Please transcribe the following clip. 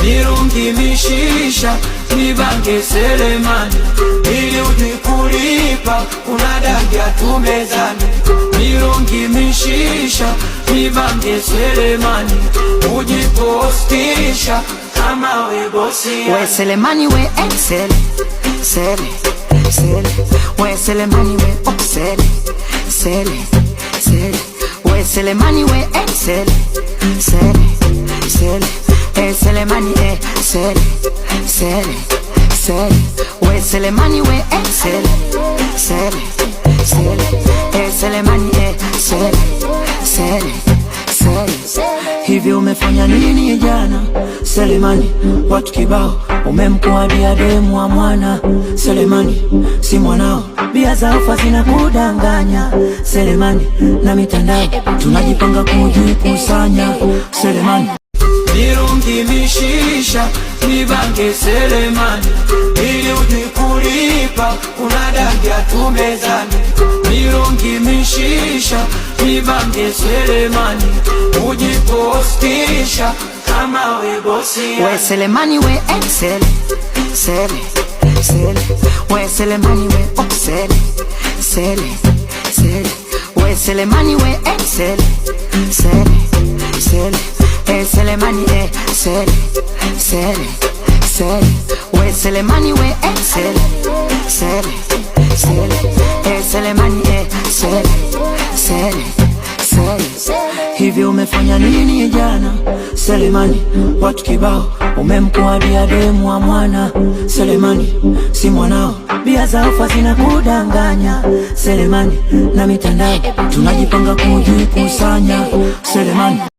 mirungi mishisha, mibange Selemani, ili ujui kulipa unadagia tumezani. Mirungi mishisha, mibange Selemani, ujipostisha kama we bosi. We Selemani we excel, sele, sele. We Selemani we oxel, sele, sele. We Selemani we excel, sele, sele. Selemani sele, sele, sele. We Selemani we excel, sele, sele. Selemani sele, sele, sele. Hivi umefanya nini jana Selemani? Watu kibao umemkuadia demu wa mwana Selemani, si mwanao. Bia za ufa zinakudanganya Selemani, na mitandao tunajipanga kujikusanya Selemani. Mirungi mishisha, mibange Selemani, ili ujui kulipa unadagia tumezani. Mirungi mishisha, mibange Selemani, ujipostisha kama we bosi. We Selemani we excel, sele, sele. We Selemani we oxel, sele, sele. We Selemani we excel, sele, sele. Selemani sele, sele, sele. We Selemani we excel, sele, sele. Selemani sele, sele, sele. Hivi umefanya nini jana Selemani? Watu kibao umemkuadia demu wa mwana Selemani, si mwanao. Bia za ufa zinakudanganya Selemani, na mitandao tunajipanga kujikusanya Selemani.